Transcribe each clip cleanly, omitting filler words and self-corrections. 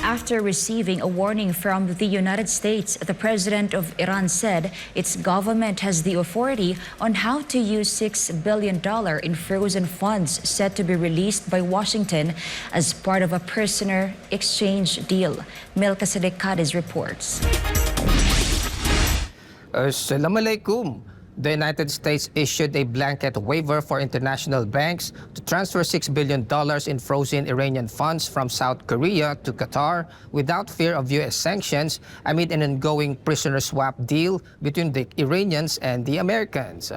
After receiving a warning from the United States, the president of Iran said its government has the authority on how to use $6 billion in frozen funds set to be released by Washington as part of a prisoner exchange deal. Melchezedek Cadiz reports. Assalamualaikum. The United States issued a blanket waiver for international banks to transfer $6 billion in frozen Iranian funds from South Korea to Qatar without fear of U.S. sanctions amid an ongoing prisoner swap deal between the Iranians and the Americans.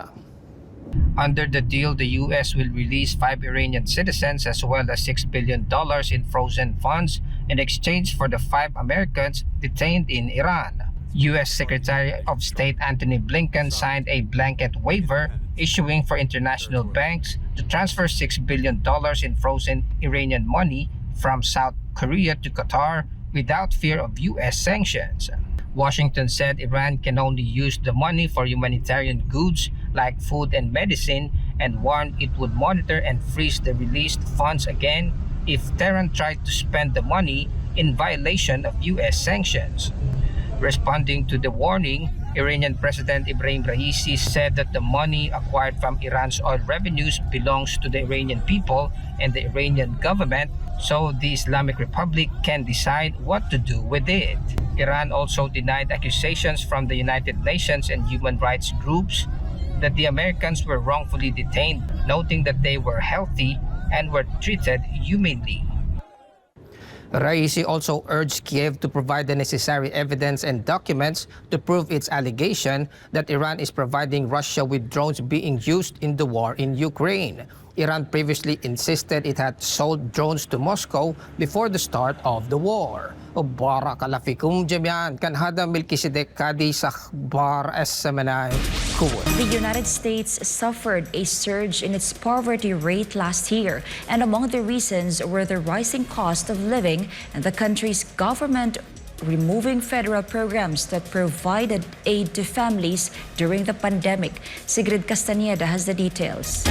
Under the deal, the U.S. will release 5 Iranian citizens as well as $6 billion in frozen funds in exchange for the 5 Americans detained in Iran. U.S. Secretary of State Antony Blinken signed a blanket waiver issuing for international banks to transfer $6 billion in frozen Iranian money from South Korea to Qatar without fear of U.S. sanctions. Washington said Iran can only use the money for humanitarian goods like food and medicine and warned it would monitor and freeze the released funds again if Tehran tried to spend the money in violation of U.S. sanctions. Responding to the warning, Iranian President Ibrahim Raisi said that the money acquired from Iran's oil revenues belongs to the Iranian people and the Iranian government, so the Islamic Republic can decide what to do with it. Iran also denied accusations from the United Nations and human rights groups that the Americans were wrongfully detained, noting that they were healthy and were treated humanely. Raisi also urged Kiev to provide the necessary evidence and documents to prove its allegation that Iran is providing Russia with drones being used in the war in Ukraine. Iran previously insisted it had sold drones to Moscow before the start of the war. Barakallahu fikum jami'an, kan hada Melchezedek Cadiz akhbar as-samanay. The United States suffered a surge in its poverty rate last year, and among the reasons were the rising cost of living and the country's government removing federal programs that provided aid to families during the pandemic. Sigrid Castañeda has the details.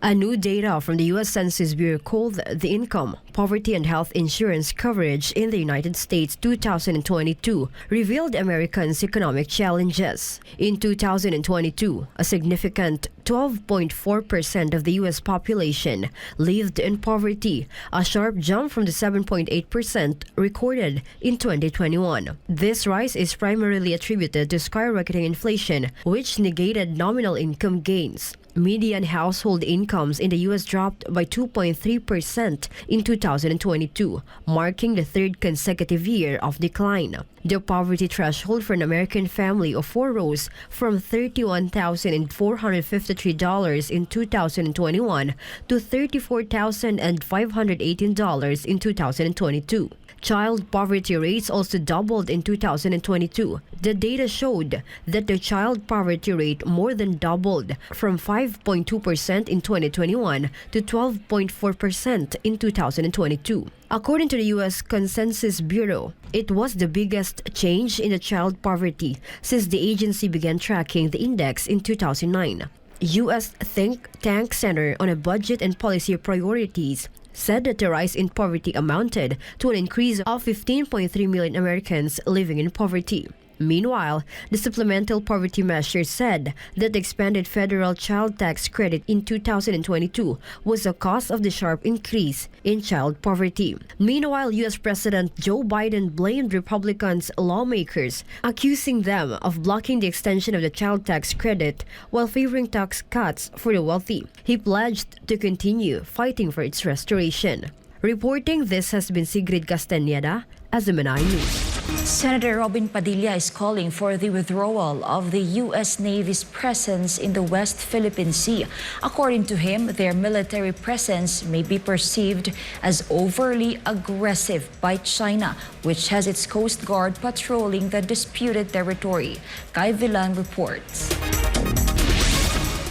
A new data from the U.S. Census Bureau called the Income, Poverty and Health Insurance Coverage in the United States 2022 revealed Americans' economic challenges. In 2022, a significant 12.4% of the U.S. population lived in poverty, a sharp jump from the 7.8% recorded in 2021. This rise is primarily attributed to skyrocketing inflation, which negated nominal income gains. Median household incomes in the U.S. dropped by 2.3% in 2022, marking the third consecutive year of decline. The poverty threshold for an American family of 4 rose from $31,453 in 2021 to $34,518 in 2022. Child poverty rates also doubled in 2022. The data showed that the child poverty rate more than doubled from 5.2% in 2021 to 12.4% in 2022. According to the U.S. Census Bureau, it was the biggest change in the child poverty since the agency began tracking the index in 2009. U.S. Think Tank Center on Budget and Policy Priorities said that the rise in poverty amounted to an increase of 15.3 million Americans living in poverty. Meanwhile, the supplemental poverty measure said that the expanded federal child tax credit in 2022 was the cause of the sharp increase in child poverty. Meanwhile, U.S. President Joe Biden blamed Republicans lawmakers, accusing them of blocking the extension of the child tax credit while favoring tax cuts for the wealthy. He pledged to continue fighting for its restoration. Reporting this has been Sigrid Castañeda as the Manay News. Senator Robin Padilla is calling for the withdrawal of the U.S. Navy's presence in the West Philippine Sea. According to him, their military presence may be perceived as overly aggressive by China, which has its Coast Guard patrolling the disputed territory. Kai Villan reports.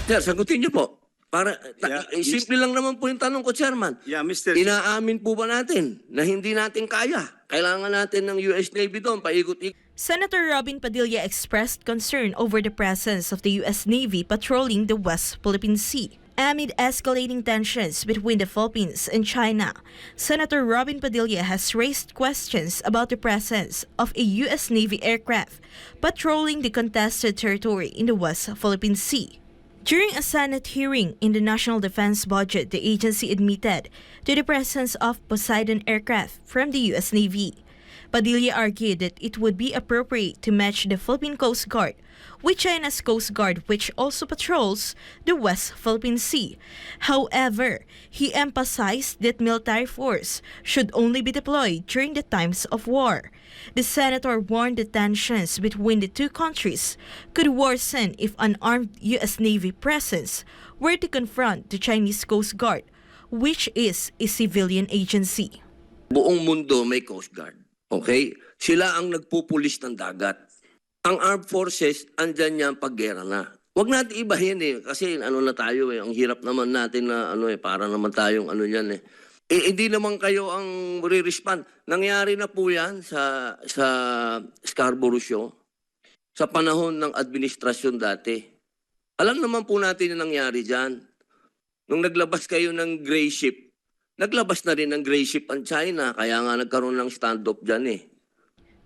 Sir, sagutin niyo po. Simple lang naman po yung tanong ko, Chairman. Mr. Inaamin po ba natin na hindi natin kaya? Kailangan natin ng US Navy doon, paikot-ikot. Senator Robin Padilla expressed concern over the presence of the U.S. Navy patrolling the West Philippine Sea. Amid escalating tensions between the Philippines and China, Senator Robin Padilla has raised questions about the presence of a U.S. Navy aircraft patrolling the contested territory in the West Philippine Sea. During a Senate hearing in the National Defense Budget, the agency admitted to the presence of Poseidon aircraft from the U.S. Navy. Padilla argued that it would be appropriate to match the Philippine Coast Guard with China's Coast Guard, which also patrols the West Philippine Sea. However, he emphasized that military force should only be deployed during the times of war. The senator warned the tensions between the two countries could worsen if an armed U.S. Navy presence were to confront the Chinese Coast Guard, which is a civilian agency. Buong mundo may Coast Guard. Okay? Sila ang nagpupulis ng dagat. Ang armed forces, andyan yan paggera na. Huwag natin ibahin kasi ano na tayo ang hirap naman natin na para naman tayong yan hindi naman kayo ang re-respond. Nangyari na po yan sa Scarborough Show sa panahon ng administrasyon dati. Alam naman po natin yung nangyari dyan. Nung naglabas kayo ng gray ship, naglabas na rin ng gray ship ang China, kaya nga nagkaroon ng standoff dyan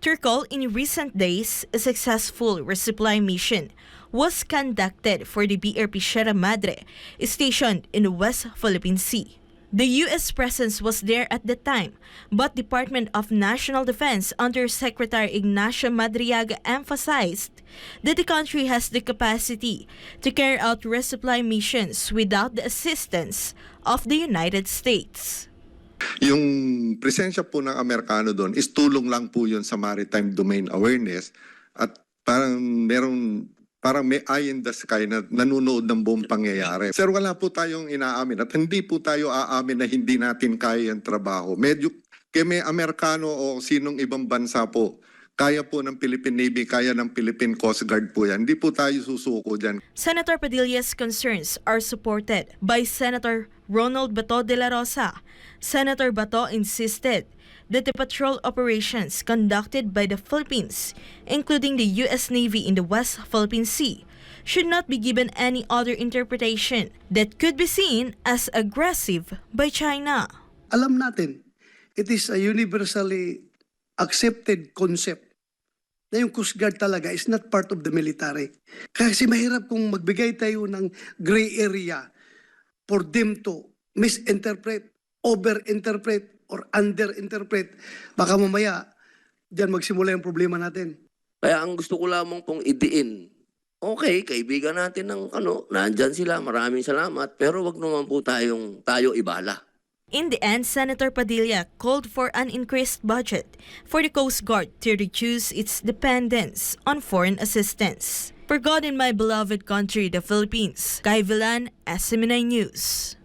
To recall, in recent days, a successful resupply mission was conducted for the BRP Sierra Madre, stationed in the West Philippine Sea. The U.S. presence was there at the time, but Department of National Defense Undersecretary Ignacio Madriaga emphasized that the country has the capacity to carry out resupply missions without the assistance of the United States. Yung presensya po ng Amerikano doon is tulong lang po yun sa maritime domain awareness at parang may eye in the sky na nanonood ng buong pangyayari. Sir, wala po tayong inaamin at hindi po tayo aamin na hindi natin kaya ang trabaho. Medyo kaya may Amerikano o sinong ibang bansa po, kaya po ng Philippine Navy, kaya ng Philippine Coast Guard po yan. Hindi po tayo susuko dyan. Senator Padilla's concerns are supported by Senator Ronald Bato de la Rosa. Senator Bato insisted that the patrol operations conducted by the Philippines, including the U.S. Navy in the West Philippine Sea, should not be given any other interpretation that could be seen as aggressive by China. Alam natin, it is a universally accepted concept na yung Coast Guard talaga is not part of the military. Kasi mahirap kung magbigay tayo ng gray area for them to misinterpret, overinterpret, or underinterpret. Baka mamaya, dyan magsimula yung problema natin. Kaya ang gusto ko lamang pong idiin, okay, kaibigan natin ng nandyan sila, maraming salamat, pero wag naman po tayo ibala. In the end, Senator Padilla called for an increased budget for the Coast Guard to reduce its dependence on foreign assistance. For God and my beloved country, the Philippines, Kai Villan, SMNI News.